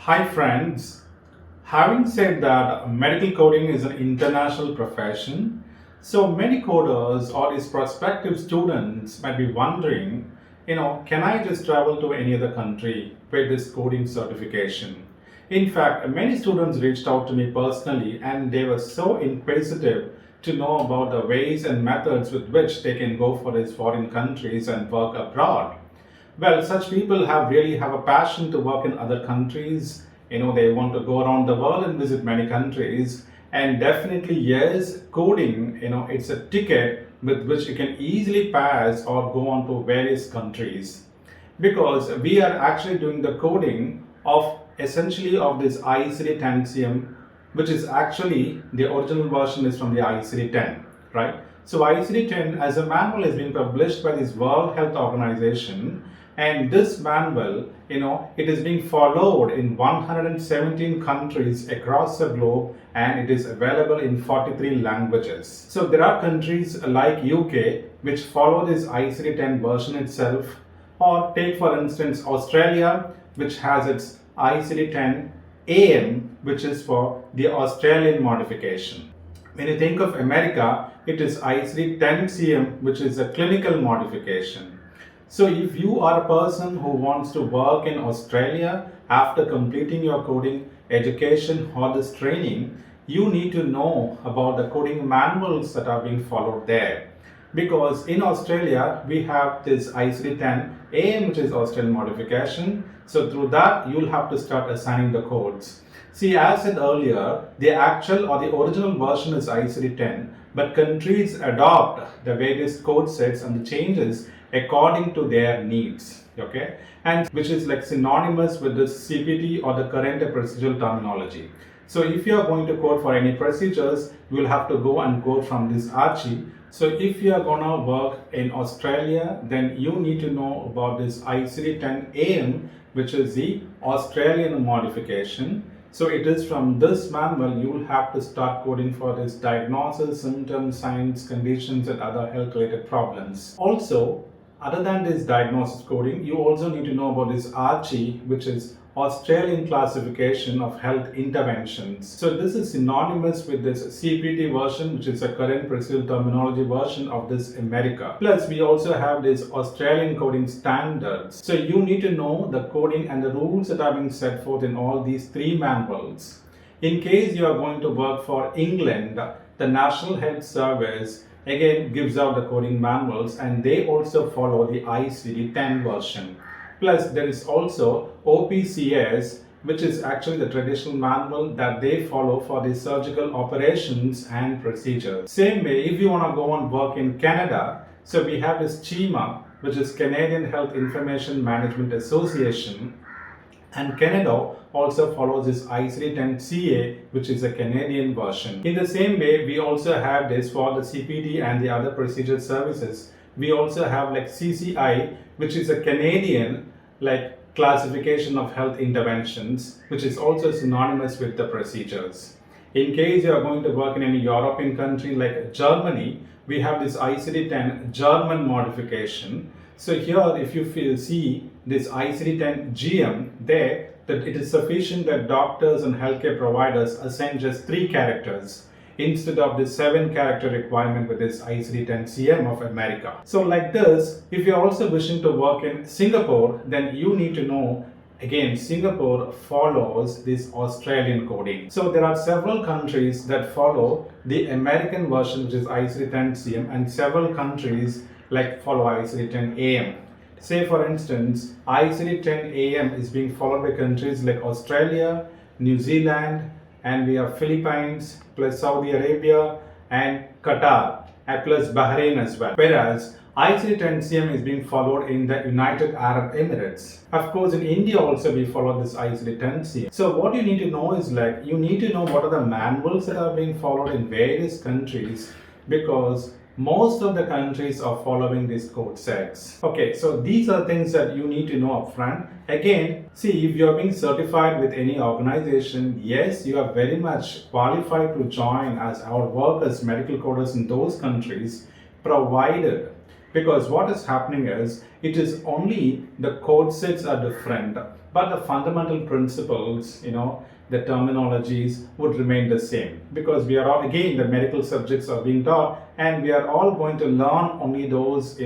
Hi friends, having said that medical coding is an international profession, so many coders or these prospective students might be wondering, can I just travel to any other country with this coding certification? In fact, many students reached out to me personally and they were so inquisitive to know about the ways and methods with which they can go for these foreign countries and work abroad. Well, such people really have a passion to work in other countries. They want to go around the world and visit many countries. And definitely, yes, coding, it's a ticket with which you can easily pass or go on to various countries. Because we are actually doing the coding of essentially of this ICD 10 CM, which is actually the original version is from the ICD 10, right? So ICD 10 as a manual has been published by this World Health Organization, and this manual, it is being followed in 117 countries across the globe, and it is available in 43 languages. So there are countries like UK which follow this ICD 10 version itself, or take for instance Australia, which has its ICD 10 AM, which is for the Australian modification. When you think of America, it is ICD 10 CM, which is a clinical modification. So if you are a person who wants to work in Australia after completing your coding education or this training, you need to know about the coding manuals that are being followed there. Because in Australia, we have this ICD 10 AM, which is Australian modification. So through that, you'll have to start assigning the codes. See, as said earlier, the actual or the original version is ICD 10, but countries adopt the various code sets and the changes according to their needs, okay? And which is like synonymous with the CPT or the current procedural terminology. So if you are going to code for any procedures, you will have to go and code from this Archie. So if you are gonna work in Australia, then you need to know about this ICD 10 AM, which is the Australian modification. So it is from this manual you will have to start coding for this diagnosis, symptoms, signs, conditions, and other health related problems. Also, other than this diagnosis coding, you also need to know about this Archie, which is Australian classification of health interventions. So this is synonymous with this CPT version, which is a current procedural terminology version of this America. Plus, we also have this Australian coding standards. So you need to know the coding and the rules that are being set forth in all these three manuals. In case you are going to work for England, the National Health Service again gives out the coding manuals, and they also follow the ICD 10 version. Plus, there is also OPCS, which is actually the traditional manual that they follow for the surgical operations and procedures. Same way, if you want to go and work in Canada, so we have this CHIMA, which is Canadian Health Information Management Association, and Canada also follows this ICD 10 CA, which is a Canadian version. In the same way, we also have this for the CPD and the other procedure services. We also have like CCI, which is a Canadian classification of health interventions, which is also synonymous with the procedures. In case you are going to work in any European country like Germany, we have this ICD 10 German modification. So here, if you see this ICD 10 GM there, that it is sufficient that doctors and healthcare providers assign just 3 characters instead of the 7-character requirement with this ICD 10 CM of America. So like this, if you're also wishing to work in Singapore, then you need to know, again, Singapore follows this Australian coding. So there are several countries that follow the American version, which is ICD 10 CM, and several countries follow ICD 10 AM. Say for instance, ICD 10 AM is being followed by countries like Australia, New Zealand, and we have Philippines, plus Saudi Arabia, and Qatar, and plus Bahrain as well. Whereas ICD 10 CM is being followed in the United Arab Emirates. Of course, in India also we follow this ICD 10 CM. So what you need to know is you need to know what are the manuals that are being followed in various countries, because most of the countries are following these code sets. Okay, so these are things that you need to know upfront. Again, see, if you're being certified with any organization, yes, you are very much qualified to join as our work as medical coders in those countries, provided because what is happening is it is only the code sets are different, but the fundamental principles, the terminologies would remain the same, because we are all, again, the medical subjects are being taught, and we are all going to learn only those,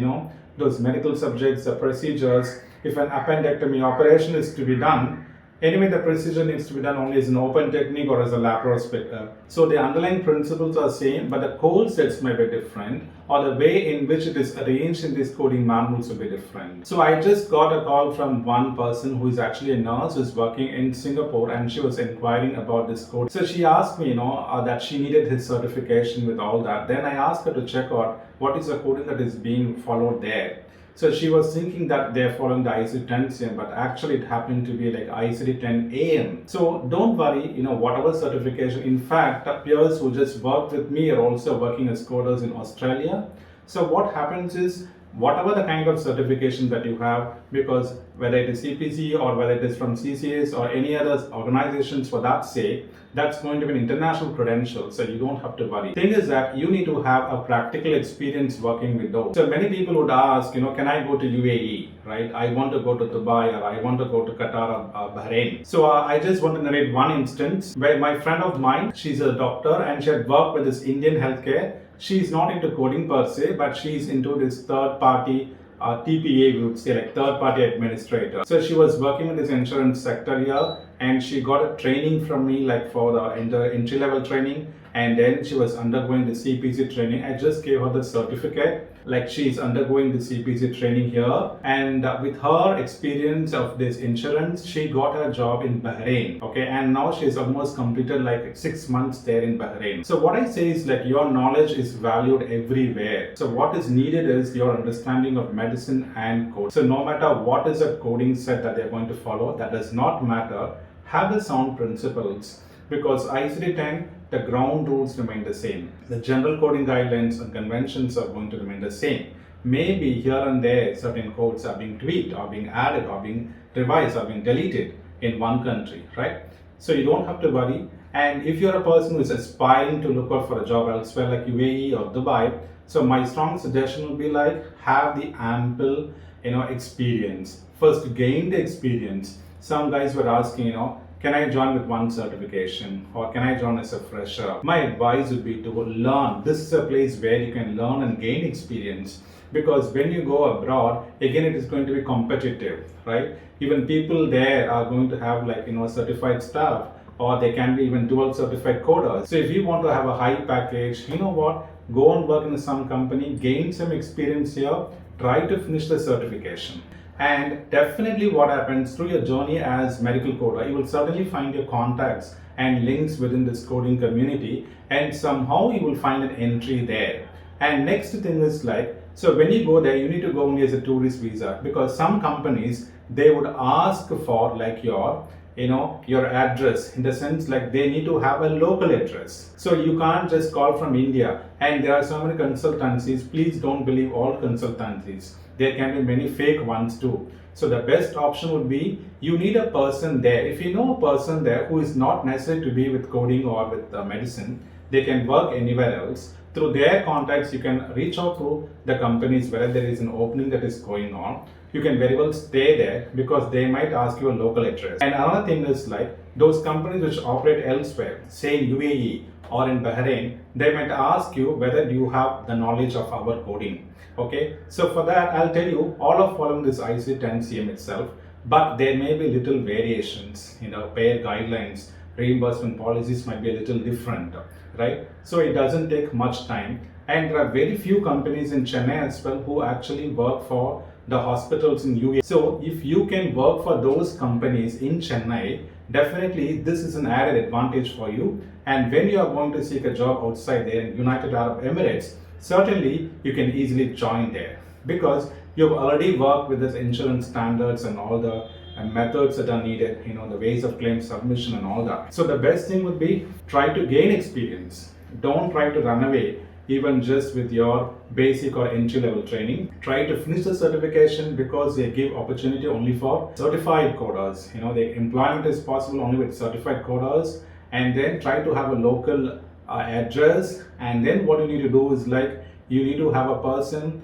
those medical subjects, the procedures. If an appendectomy operation is to be done, anyway, the procedure needs to be done only as an open technique or as a laparoscopic. So the underlying principles are same, but the code sets may be different, or the way in which it is arranged in these coding manuals will be different. So I just got a call from one person who is actually a nurse who is working in Singapore, and she was inquiring about this code. So she asked me, that she needed his certification with all that. Then I asked her to check out what is the coding that is being followed there. So she was thinking that they're following the ICD 10 CM, but actually it happened to be like ICD 10 AM. So don't worry, whatever certification. In fact, peers who just worked with me are also working as coders in Australia. So what happens is, whatever the kind of certification that you have, because whether it is CPC or whether it is from CCS or any other organizations for that sake, that's going to be an international credential, so you don't have to worry. Thing is that you need to have a practical experience working with those. So many people would ask, can I go to UAE, right? I want to go to Dubai, or I want to go to Qatar or Bahrain. So I just want to narrate one instance where my friend of mine, she's a doctor and she had worked with this Indian healthcare. She's not into coding per se, but she's into this third party TPA, we would say, like third party administrator. So she was working with this insurance sector here, and she got a training from me, like for the entry level training, and then she was undergoing the CPC training. I just gave her the certificate, like she's undergoing the CPC training here, and with her experience of this insurance, she got her job in Bahrain, okay, and now she's almost completed like 6 months there in Bahrain. So what I say is, like, your knowledge is valued everywhere. So what is needed is your understanding of medicine and code. So no matter what is a coding set that they're going to follow, that does not matter. Have the sound principles, because ICD 10, the ground rules remain the same. The general coding guidelines and conventions are going to remain the same. Maybe here and there certain codes are being tweaked or being added or being revised or being deleted in one country, right? So you don't have to worry. And if you're a person who is aspiring to look out for a job elsewhere like UAE or Dubai, so my strong suggestion would be, like, have the ample experience. First, gain the experience. Some guys were asking, can I join with one certification, or can I join as a fresher? My advice would be to learn. This is a place where you can learn and gain experience, because when you go abroad, again, it is going to be competitive, right? Even people there are going to have, like, certified staff, or they can be even dual certified coders. So if you want to have a high package, go and work in some company, gain some experience here, try to finish the certification. And definitely what happens through your journey as medical coder, you will certainly find your contacts and links within this coding community, and somehow you will find an entry there. And next thing is, like, so when you go there, you need to go only as a tourist visa, because some companies, they would ask for, like, your address, in the sense, like, they need to have a local address. So you can't just call from India. And there are so many consultancies. Please don't believe all consultancies. There can be many fake ones too. So the best option would be, you need a person there. If you know a person there who is not necessary to be with coding or with medicine, they can work anywhere else. Through their contacts, you can reach out to the companies where there is an opening that is going on. You can very well stay there, because they might ask you a local address. And another thing is, like, those companies which operate elsewhere, say in UAE or in Bahrain, they might ask you whether you have the knowledge of our coding. Okay, so for that, I'll tell you, all of following this ICD 10 CM itself, but there may be little variations, payer guidelines, reimbursement policies might be a little different, right? So it doesn't take much time, and there are very few companies in Chennai as well who actually work for the hospitals in UAE. So if you can work for those companies in Chennai, definitely this is an added advantage for you. And when you are going to seek a job outside there in United Arab Emirates, certainly you can easily join there, because you've already worked with this insurance standards and all the methods that are needed, the ways of claim submission and all that. So the best thing would be, try to gain experience. Don't try to run away even just with your basic or entry level training. Try to finish the certification, because they give opportunity only for certified coders. The employment is possible only with certified coders. And then try to have a local address. And then what you need to do is, like, you need to have a person,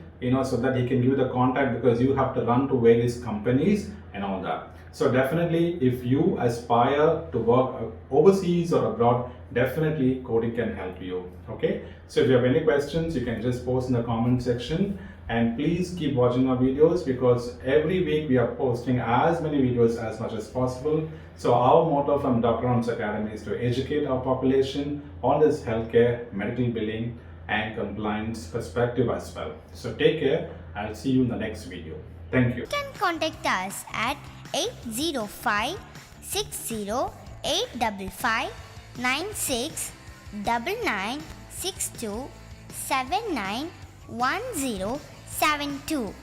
so that he can give you the contact, because you have to run to various companies and all that. So definitely, if you aspire to work overseas or abroad, definitely coding can help you. Okay, so if you have any questions, you can just post in the comment section, and please keep watching our videos, because every week we are posting as many videos as much as possible. So our motto from Dr. Ram's Academy is to educate our population on this healthcare, medical billing and compliance perspective as well. So take care. I'll see you in the next video. Thank you. You can contact us at 805 60 855 96 9962 79 1072.